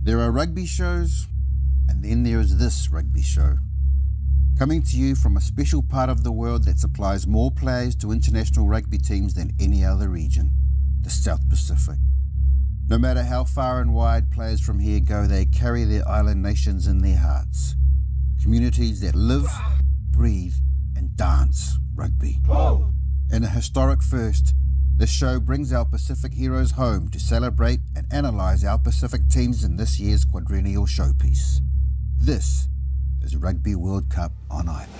There are rugby shows, and then there is this rugby show. Coming to you from a special part of the world that supplies more players to international rugby teams than any other region, the South Pacific. No matter how far and wide players from here go, they carry their island nations in their hearts. Communities that live, breathe, and dance rugby. In a historic first, this show brings our Pacific heroes home to celebrate and analyse our Pacific teams in this year's quadrennial showpiece. This is Rugby World Cup on Island.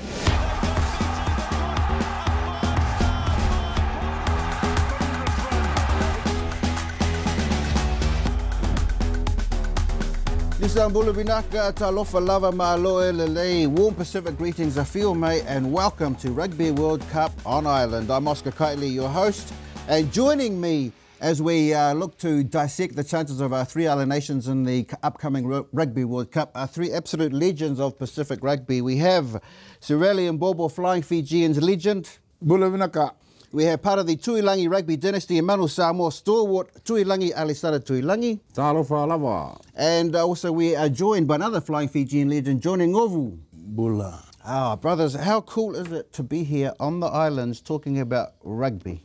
Nisambula binaka talofa lava ma'aloe lelei. Warm Pacific greetings afio mate, and welcome to Rugby World Cup on Island. I'm Oscar Kitely, your host, and joining me as we look to dissect the chances of our three island nations in the upcoming Rugby World Cup are three absolute legends of Pacific rugby. We have Sireli Mbobo, Flying Fijians legend. Bula binaka. We have part of the Tuilangi rugby dynasty in Manu Samoa, stalwart Tuilangi Alisara Tuilangi. Talofa lava. And also we are joined by another Flying Fijian legend, Johnny Ngovu. Bula. Ah, brothers, how cool is it to be here on the islands talking about rugby?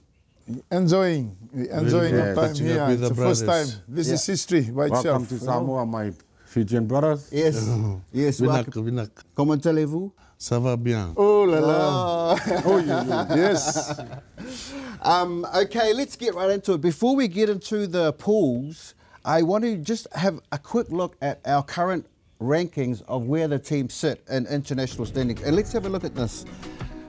Enjoying your time here. It's the first time. This is history by itself. Welcome to Samoa, my Fijian brothers. Yes, yes. Binak. Comment allez-vous? Ça va bien. Oh la la. Oh, yes. Okay, let's get right into it. Before we get into the pools, I want to just have a quick look at our current rankings of where the teams sit in international standing. And let's have a look at this.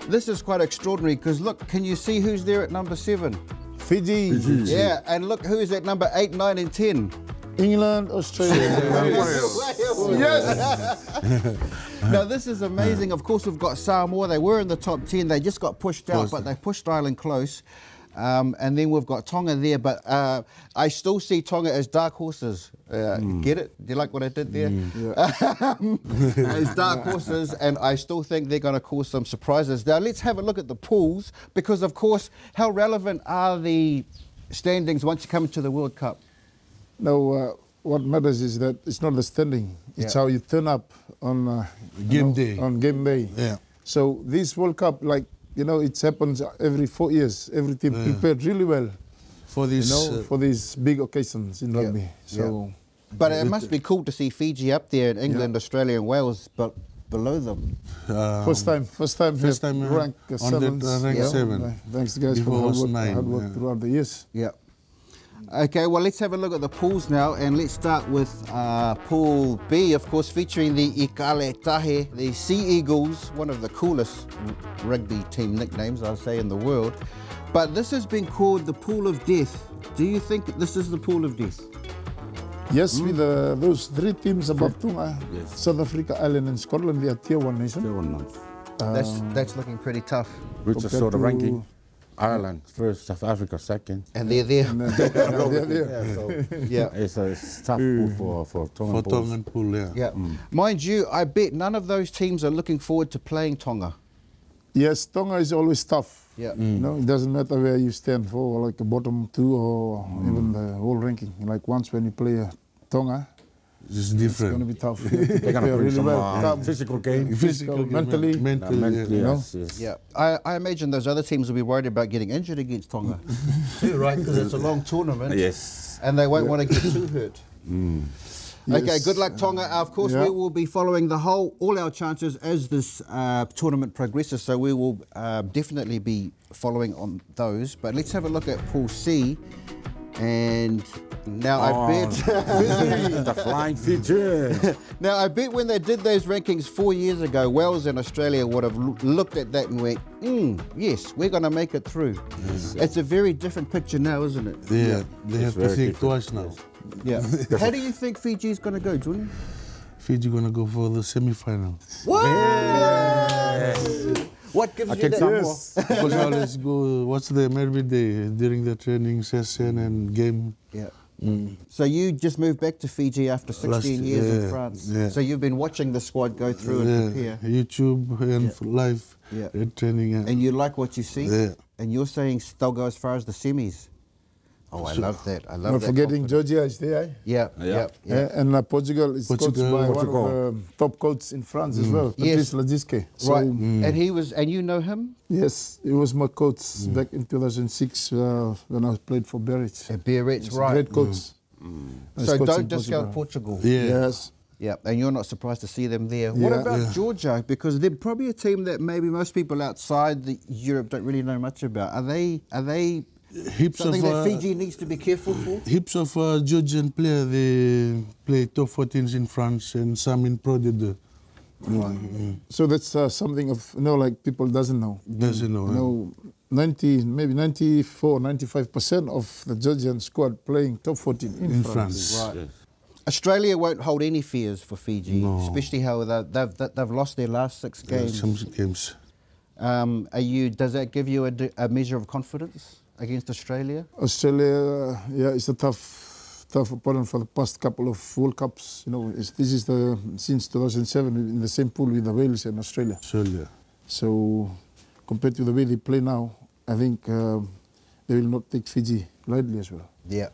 This is quite extraordinary because look, can you see who's there at number 7? Fiji. Yeah, and look who's at number 8, 9 and 10. England, Australia. Yes. Now this is amazing. Of course we've got Samoa. They were in the top 10. They just got pushed out, but they pushed Ireland close. And then we've got Tonga there, but I still see Tonga as dark horses. Get it? Do you like what I did there? As dark horses, and I still think they're going to cause some surprises. Now let's have a look at the pools, because of course, how relevant are the standings once you come to the World Cup? No, what matters is that it's not the standing. It's how you turn up on Game day. On game day. Yeah. So this World Cup, like, you know, it happens every 4 years. Every team prepared really well For this, for these big occasions in rugby. So, but it must be cool to see Fiji up there, and England, Australia, and Wales, but below them. first time rank on rank 7. Thanks guys Before for was hard work 9, throughout the years. Yeah. Okay, well, let's have a look at the pools now, and let's start with Pool B, of course, featuring the Ikale Tahe, the Sea Eagles, one of the coolest rugby team nicknames, I'll say, in the world. But this has been called the Pool of Death. Do you think this is the Pool of Death? Yes, with those 3 teams above Tonga, South Africa, Ireland, and Scotland, they are tier 1 nation. Tier 1 month. That's looking pretty tough. Which is sort of ranking. Ireland first, South Africa second. And they're there. They're there. It's a tough pool for Tonga. For Tongan pool, Yeah. Mind you, I bet none of those teams are looking forward to playing Tonga. Yes, Tonga is always tough. Yeah. You know, it doesn't matter where you stand for, like a bottom 2 or even the whole ranking. Like once when you play Tonga, it's it's different. going to be tough. They're going to play really some well. physical game. Physical, mentally. Yes. Yeah, I imagine those other teams will be worried about getting injured against Tonga too, right? Because it's a long tournament. Yes. And they won't want to get too hurt. Okay, Yes. good luck, Tonga. Of course, we will be following all our chances as this tournament progresses, so we will definitely be following on those. But let's have a look at Pool C. And now I bet the Flying Fijians. now I bet when they did those rankings 4 years ago, Wales and Australia would have looked at that and went, yes, we're going to make it through. Yes. It's a very different picture now, isn't it? Yeah, they have to think twice now. Yeah. How do you think Fiji's going to go, Johnny? Fiji going to go for the semi-final. What? What gives you that? Yes. Because I always go watch them every day during the training session and game. Yeah. So you just moved back to Fiji after 16 years in France. Yeah. So you've been watching the squad go through and prepare. YouTube and live training. And you like what you see? Yeah. And you're saying they'll go as far as the semis. Oh, I love that. I love Not that. forgetting confidence. Georgia is there. Yeah, Yeah. yeah. And Portugal is coached by one Portugal. of the top coaches in France as well, Yes. Patrice Lagisque. So, Right. And he was, and you know him? yes, he was my coach back in 2006 when I played for Biarritz. At Biarritz, He's a right. great coach. He's So coaching don't discount Portugal. Yeah. Yes. Yeah, and you're not surprised to see them there. What Yeah. about Georgia? Because they're probably a team that maybe most people outside Europe don't really know much about. Are they Heaps something of that Fiji needs to be careful for? heaps of Georgian players, they play top 14s in France and some in Pro D2. So that's something of, like people doesn't know. Doesn't know. 94, 95% of the Georgian squad playing top 14 in France. Right. Australia won't hold any fears for Fiji, No. especially how they've lost their last 6 games. Some games. Does that give you a measure of confidence against Australia? Australia, it's a tough opponent for the past couple of World Cups. This is since 2007 in the same pool with the Wales and Australia. Australia. So compared to the way they play now, I think they will not take Fiji lightly as well. Yeah.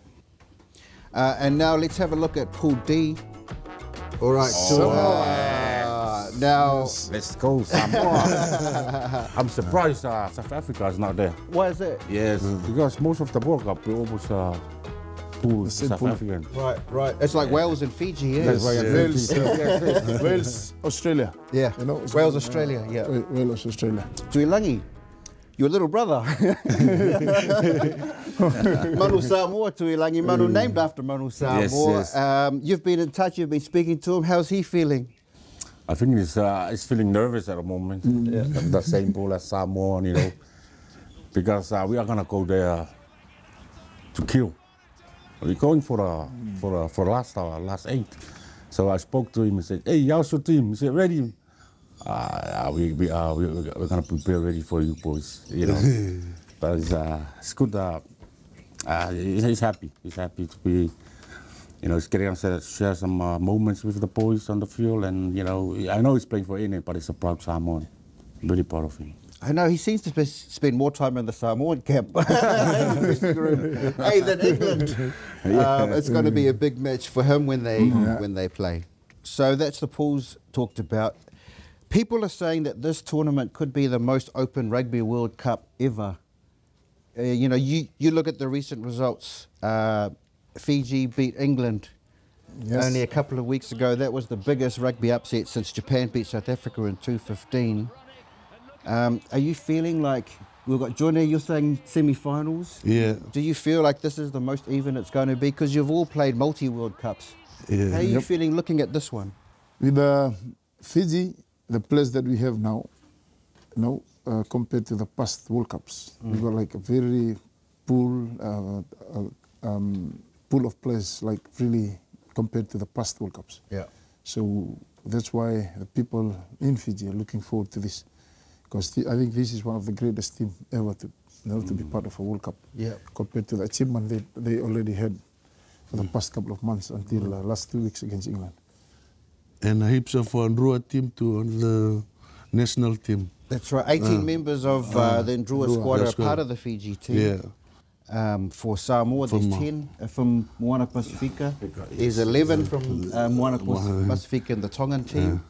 And now let's have a look at Pool D. All right. Now, Let's go, Samoa. I'm surprised South Africa is not there. why is it? Yes, because most of the World Cup we almost pull same South pool. African. Right. It's like Wales and Fiji, yeah? That's why Wales, Wales, Australia. Yeah. It's Wales, Australia, yeah. Wales, Australia. Tuilangi, your little brother. Manu Samoa, Tuilangi. Manu named after Manu Samoa. Yes. You've been in touch, you've been speaking to him. How's he feeling? I think he's feeling nervous at the moment. The same pool as Samoa, because we are gonna go there to kill. We're going for last 8. So I spoke to him and said, "Hey, how's your team?" He said, "Ready." We're gonna prepare ready for you boys, But it's good. He's happy. He's happy to be. He's getting to share some moments with the boys on the field, and I know he's playing for England, but he's a proud Samoan. I'm really proud of him. I know, he seems to spend more time in the Samoan camp hey, than England. It's going to be a big match for him when they play. So that's the pools talked about. People are saying that this tournament could be the most open Rugby World Cup ever. You look at the recent results. Fiji beat England only a couple of weeks ago. That was the biggest rugby upset since Japan beat South Africa in 2015. Are you feeling like, we've got Johnny, you're saying semi-finals? Yeah. Do you feel like this is the most even it's going to be? Because you've all played multi-World Cups. Yeah. How are you feeling looking at this one? With Fiji, the players that we have now, compared to the past World Cups, we've got like a very pool of players, like really compared to the past World Cups. Yeah. So that's why the people in Fiji are looking forward to this, because I think this is one of the greatest teams ever to be part of a World Cup. Yeah. Compared to the achievement they already had for the past couple of months until last 2 weeks against England. And heaps of Ndrua team too, on the national team. That's right. 18 members of the Ndrua squad are part of the Fiji team. Yeah. For Samoa, there's 10 from Moana Pacifica. There's 11 from Moana Pacifica in the Tongan team.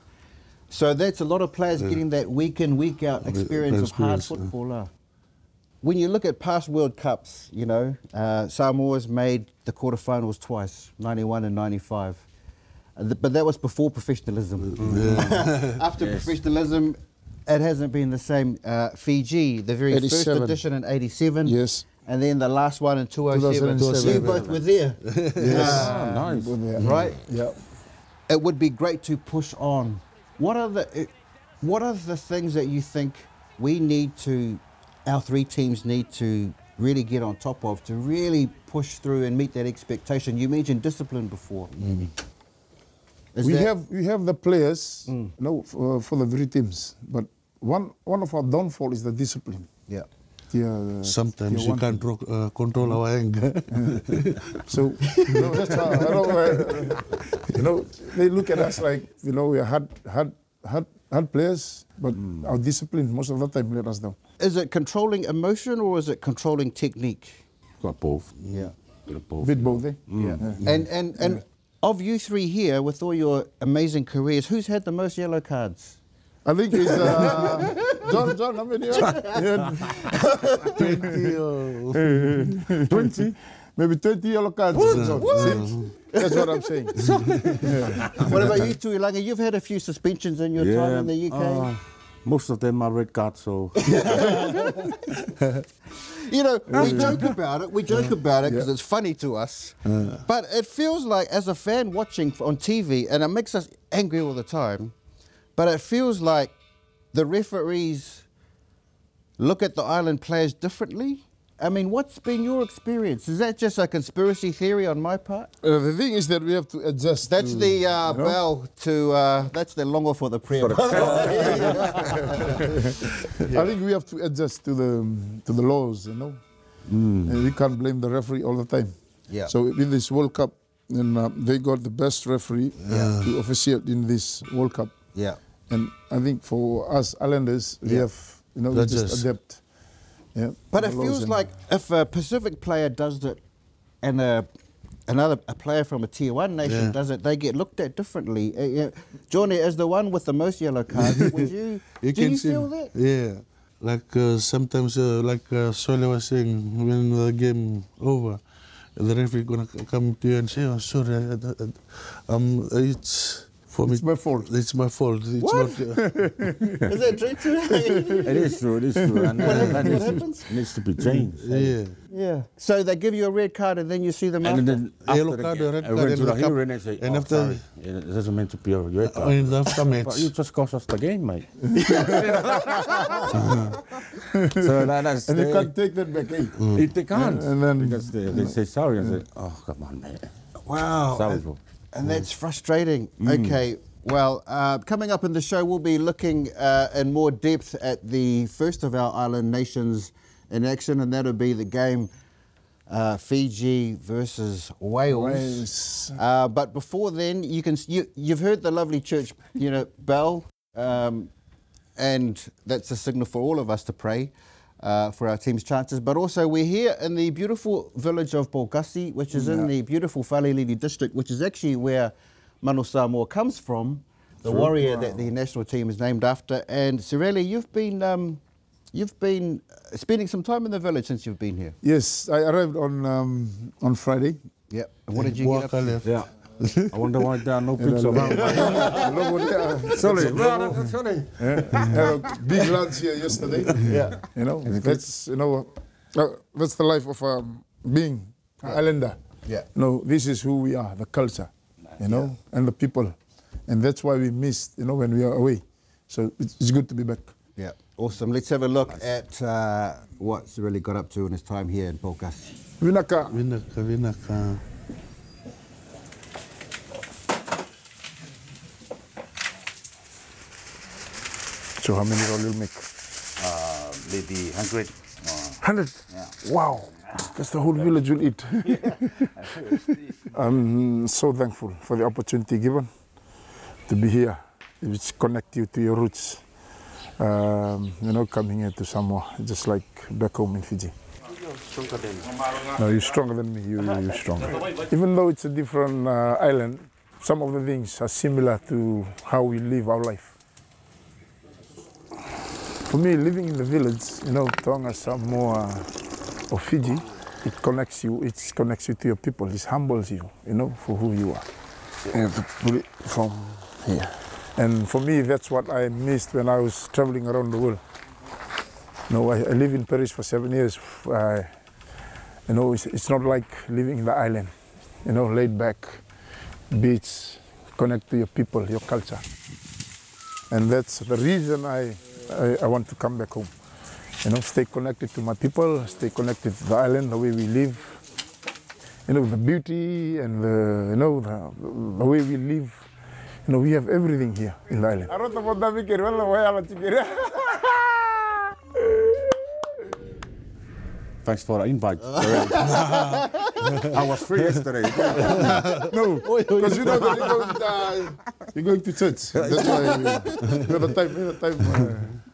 So that's a lot of players getting that week in, week out experience of hard football. When you look at past World Cups, Samoa's made the quarterfinals twice, 91 and 95. But that was before professionalism. After professionalism, it hasn't been the same. Fiji, the very 87. first edition in 87. Yes. And then the last one in 2007. 2007. You both were there. Yes. Nice. Right? Yeah. It would be great to push on. What are the things that you think our 3 teams need to really get on top of to really push through and meet that expectation? You mentioned discipline before. We have the players, for the 3 teams, but one of our downfall is the discipline. Yeah. Sometimes you can't control our anger. So that's how they look at us like we are hard players, but our discipline most of the time let us down. Is it controlling emotion or is it controlling technique? got both. Yeah. Bit of both. Bit both, eh? And of you three here, with all your amazing careers, who's had the most yellow cards? I think it's John, how many? Yeah. 20. Maybe 20 yellow cards. John. That's what I'm saying. What about you two, Ilanga? You've had a few suspensions in your time in the UK. Most of them are red cards, so... You know, we joke about it because it's funny to us. But it feels like, as a fan watching on TV, and it makes us angry all the time, but it feels like the referees look at the island players differently. I mean, what's been your experience? Is that just a conspiracy theory on my part? The thing is that we have to adjust. That's the bell to, that's the longo for the prayer. I think we have to adjust to the laws, you know. And we can't blame the referee all the time. Yeah. So with this World Cup, and they got the best referee to officiate in this World Cup. Yeah. And I think for us islanders, we have, you know, we just adapt. Yeah. But it feels like if a Pacific player does it and a player from a Tier 1 nation does it, they get looked at differently. Johnny, as the one with the most yellow cards, would you, do you feel that? Yeah. Like sometimes, like Sole was saying, when the game over, the referee gonna come to you and say, "Oh, sorry, it's my fault. It's my fault. It's What? not." Is that true too? It is true, and that needs to be changed. Yeah. So they give you a red card and then you see them And after? then Yellow after card, the red game, card, I went and to the the cup. hearing and say, And "Oh, after- sorry, it doesn't meant to be a red card." In the aftermath. But you just cost us the game, mate. So that's And you can't take that back, eh? They can't. And then- because they say sorry and say, "Oh, come on, mate." Wow. Sorry, bro. And that's frustrating. Okay. Well, coming up in the show, we'll be looking in more depth at the first of our island nations in action, and that'll be the game Fiji versus Wales. But before then, you've heard the lovely church, bell, and that's a signal for all of us to pray for our team's chances. But also, we're here in the beautiful village of Polkasi, which is in the beautiful Falelili district, which is actually where Manu Samoa comes from, the warrior that the national team is named after. And Sireli, you've been spending some time in the village since you've been here. Yes, I arrived on Friday. Yeah. And what did you get up to? Yeah. I wonder why there are no pigs around. Sorry. Had a big lunch here yesterday. Yeah. That's that's the life of being an islander. Yeah. This is who we are, the culture, and the people, and that's why we missed, when we are away. So it's good to be back. Yeah. Awesome. Let's have a look at what's really got up to in his time here in Polkasi. Vinaka. Vinaka. So how many roll you'll make? Maybe 100. 100? Yeah. Wow. That's the whole village will eat. I'm so thankful for the opportunity given to be here, which connect you to your roots. Coming here to Samoa, just like back home in Fiji. No, you're stronger than me. You're stronger. Even though it's a different island, some of the things are similar to how we live our life. For me, living in the village, Tonga, Samoa, or Fiji, it connects you to your people. It humbles you, for who you are. You have to put it from here. And for me, that's what I missed when I was traveling around the world. I live in Paris for 7 years. It's not like living in the island, laid back, beach, connect to your people, your culture. And that's the reason I want to come back home. Stay connected to my people, stay connected to the island, the way we live. The beauty and the way we live. We have everything here in the island. Thanks for the invite. I was free yesterday. No, because that you're going to church. That's why another time.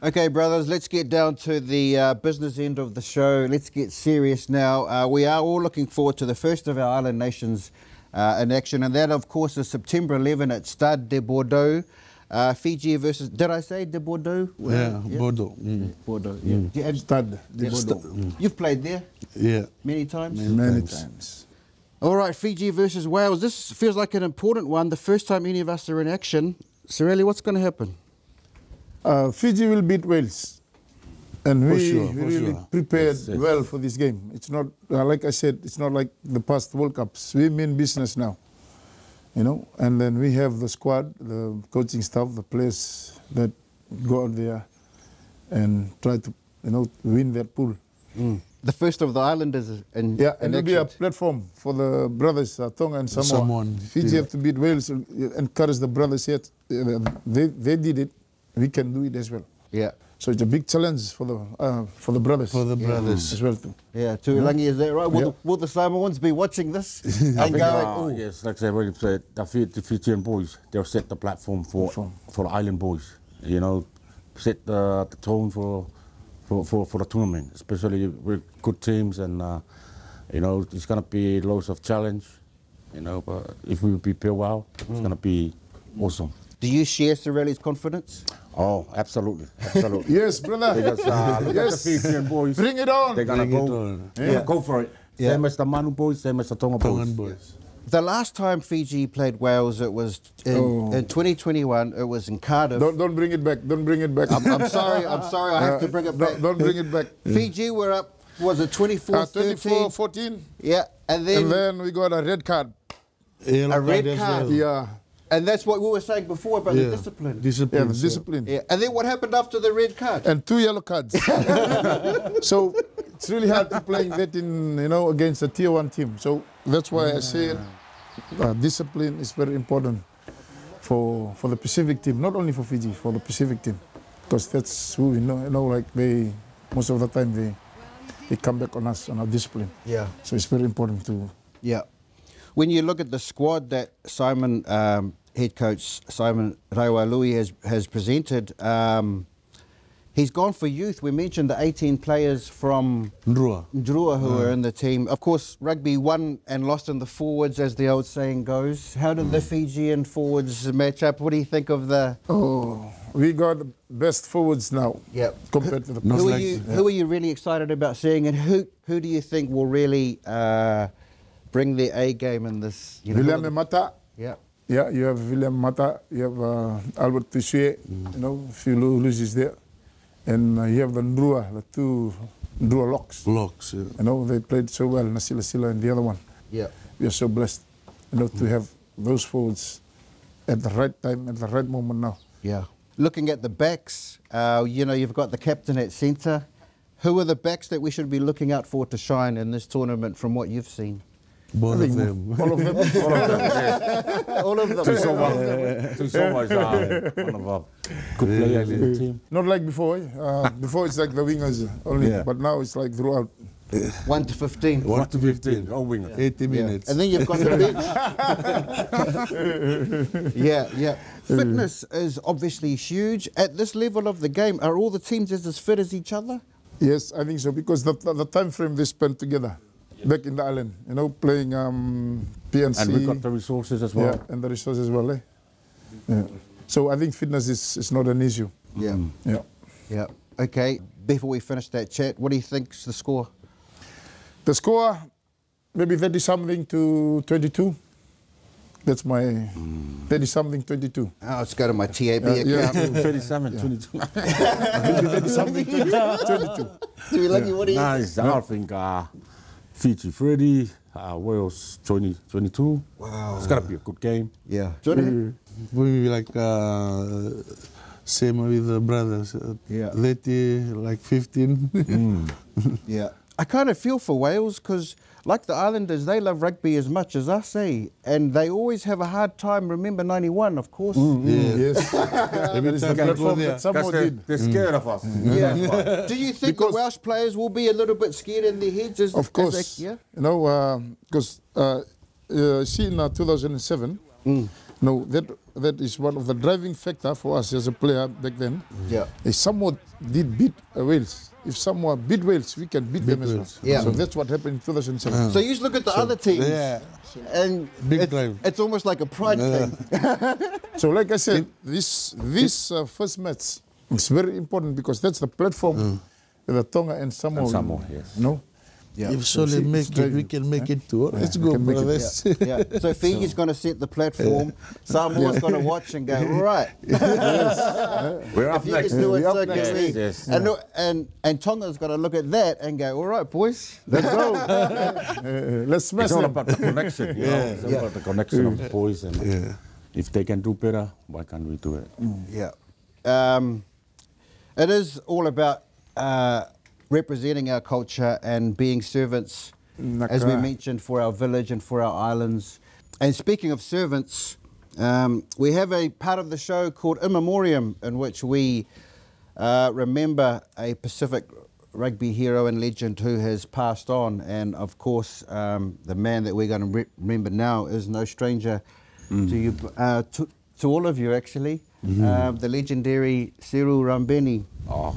Okay, brothers, let's get down to the business end of the show. Let's get serious now. We are all looking forward to the first of our island nations in action, and that, of course, is September 11 at Stade de Bordeaux. Fiji versus, did I say de Bordeaux? Bordeaux. Bordeaux, yeah. Do you have Stade de Bordeaux. You've played there? Yeah. Many times? Many times. All right, Fiji versus Wales. This feels like an important one. The first time any of us are in action. Sorelli, what's going to happen? Fiji will beat Wales. And we really sure. prepared well for this game. It's not, like I said, it's not like the past World Cups. We mean business now, you know. And then we have the squad, the coaching staff, the players that go out there and try to, you know, win that pool. The first of the islanders in Yeah, and in it'll be a action. platform for the brothers, Tonga and Samoa. Fiji have to beat Wales, encourage the brothers yet. They did it. We can do it as well. Yeah. So it's a big challenge for the brothers. For the brothers. As well too. Yeah, Tuilangi, is that right? Will the Samoans be watching this and I think, going, "Ooh"? yes, like I said, the Fijian boys, they'll set the platform for the island boys. You know, set the tone for the tournament, especially with good teams, and you know, it's gonna be loads of challenge. You know, but if we prepare well, it's gonna be awesome. Do you share Sorelli's confidence? Oh, absolutely, absolutely. Yes, brother. Because look at the Fijian boys. Bring it on. They're gonna go for it. Yeah. Same as the Manu boys, same as the Tonga Tongan boys. boys. The last time Fiji played Wales, it was in 2021. It was in Cardiff. Don't bring it back. Don't bring it back. I'm sorry. I have to bring it back. Don't bring it back. Fiji were up. Was it 24-13? 24-14. Yeah, and then we got a red card. a red card. Yeah. And that's what we were saying before about the discipline. Yeah, the discipline. Yeah, and then what happened after the red card? And 2 yellow cards. So it's really hard to play that in, you know, against a tier 1 team. So that's why I say discipline is very important for the Pacific team, not only for Fiji, for the Pacific team, because that's who we know. You know, like most of the time they come back on us on our discipline. Yeah. So it's very important to. Yeah. When you look at the squad that Simon, head coach Simon Raiwalui has presented, he's gone for youth. We mentioned the 18 players from Ndrua who are in the team. Of course, rugby won and lost in the forwards, as the old saying goes. How did the Fijian forwards match up? What do you think of the... Oh, we got the best forwards now compared to the past. Who are you really excited about seeing, and who do you think will really bring their A game in this? You know, William Mata. Yeah. Yeah, you have William Mata, you have Albert Tissue, you know, a few loses there. And you have the Ndrua, the 2 Ndrua locks. Locks, yeah. You know, they played so well, Nasila Sila and the other one. Yeah. We are so blessed, you know, to have those forwards at the right time, at the right moment now. Yeah. Looking at the backs, you know, you've got the captain at centre. Who are the backs that we should be looking out for to shine in this tournament from what you've seen? Both of them. All of them. All of them, yes. All of them. Tusowa is one of our good players in the team. Not like before. Before it's like the wingers only, but now it's like throughout. 1 to 15. 1 to 15, all wingers. 80 minutes. And then you've got the bench. Yeah. Fitness is obviously huge. At this level of the game, are all the teams as fit as each other? Yes, I think so, because the time frame they spent together back in the island, you know, playing PNC. And we've got the resources as well. Yeah, and the resources as well, eh? Yeah. So I think fitness is not an issue. Yeah. Yeah. Okay, before we finish that chat, what do you think's the score? The score, maybe 30-something to 22. That's my 30-something, 22. Oh, let's go to my TAB account. Yeah. 37, 22. 30-something, 22. Too lucky, what do you Nice. I think Fiji 30, Wales 20, 22. Wow. It's going to be a good game. Yeah. We like same with the brothers. 30, like 15. Yeah. I kind of feel for Wales because, like the Islanders, they love rugby as much as us, eh? And they always have a hard time. Remember 91, of course. Yes. Every time the platform that someone did. They're scared of us. Yeah. Do you think the Welsh players will be a little bit scared in their heads? Of course. Yeah. You know, because see in 2007, no, that that is one of the driving factor for us as a player back then. Yeah. If Samoa did beat Wales, if Samoa beat Wales, we can beat them as well. Yeah. So that's what happened in 2007. So you just look at the other teams, and Big drive. it's almost like a pride thing. So like I said, this first match is very important because that's the platform the Tonga and Samoa. Samoa, yes. No? Yeah. If Sole make it, we can make it too. Let's go, brothers. Yeah. So Fiji's going to set the platform. Samoa's going to watch and go, right. We're up If you next. can do it, so Yes, can we. yes. And Tonga's got to look at that and go, all right, boys. Let's go. Let's smash It's all them. about the connection, you know. It's all about the connection of the boys, and if they can do better, why can't we do it? Yeah. It is all about representing our culture and being servants, as we mentioned, for our village and for our islands. And speaking of servants, we have a part of the show called In Memoriam, in which we remember a Pacific rugby hero and legend who has passed on. And of course, the man that we're going to remember now is no stranger to you, to all of you actually. The legendary Seru Rambeni. Oh,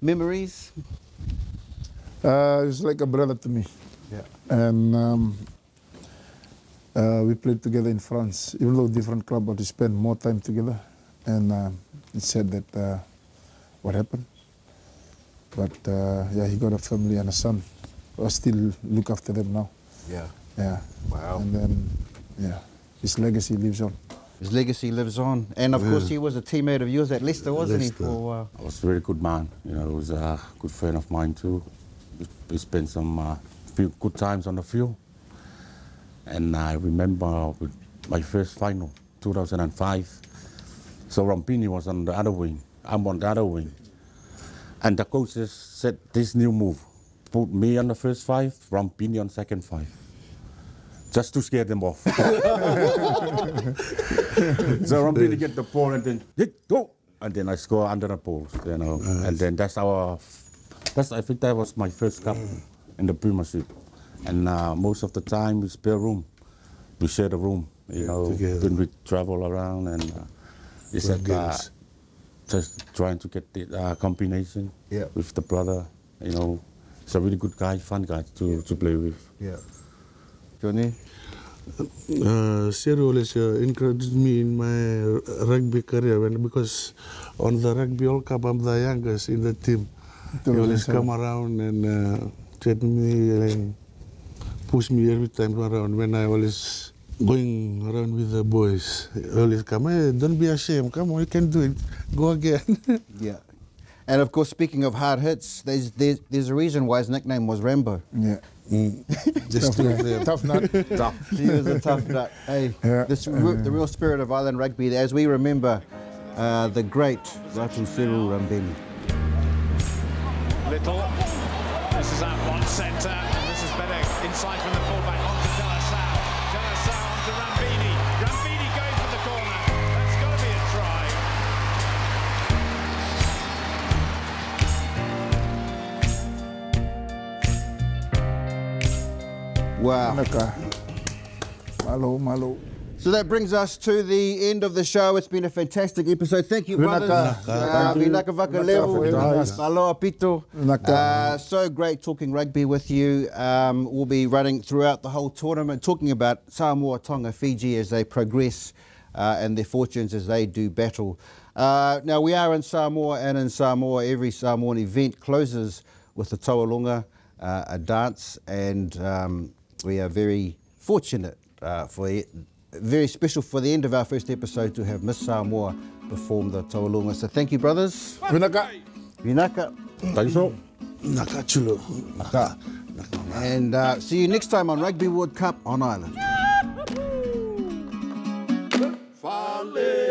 Memories? He's like a brother to me. Yeah. And we played together in France, even though different club, but we spent more time together. And he said that what happened. But yeah, he got a family and a son. I still look after them now. Yeah. Yeah. Wow. And then, yeah, his legacy lives on. His legacy lives on. And of course, he was a teammate of yours at Leicester, wasn't he, for a while? I was a very good man. You know, he was a good friend of mine too. We spent some few good times on the field. And I remember with my first final, 2005. So Rampini was on the other wing. I'm on the other wing. And the coaches said this new move. Put me on the first five, Rampini on second five. Just to scare them off. So Rampini get the ball and then hit, go! And then I score under the post, you know. And then I think that was my first cup in the Premiership. And most of the time we spare room. We share the room, you know, when we travel around. And he said, just trying to get the combination with the brother, you know. He's a really good guy, fun guy to play with. Yeah. Johnny? Seru always encouraged me in my rugby career because on the Rugby World Cup I'm the youngest in the team. He always come around and chat me and push me every time around when I was going around with the boys. He always come, hey, don't be ashamed, come on, you can do it, go again. Yeah. And of course, speaking of hard hits, there's a reason why his nickname was Rambo. Yeah. Just Tough nut. Tough. He was a tough nut. Hey, the real spirit of Island rugby, as we remember the great Ratu Seru Rambeni. Little. This is out one centre, and this is better inside from the fullback onto Delasau. Delasau onto Rambini. Rambini going for the corner. That's got to be a try. Wow. Malo. So that brings us to the end of the show. It's been a fantastic episode. Thank you, brothers. Vinaka Vaka Levu, Aloha Pito. So great talking rugby with you. We'll be running throughout the whole tournament, talking about Samoa, Tonga, Fiji as they progress and their fortunes as they do battle. Now, we are in Samoa, and in Samoa, every Samoan event closes with a taualunga, a dance, and we are very fortunate very special for the end of our first episode to have Miss Samoa perform the taualunga. So thank you, brothers. Vinaka. Vinaka. Taiso. Nakachulo. And see you next time on Rugby World Cup on Island. Fale.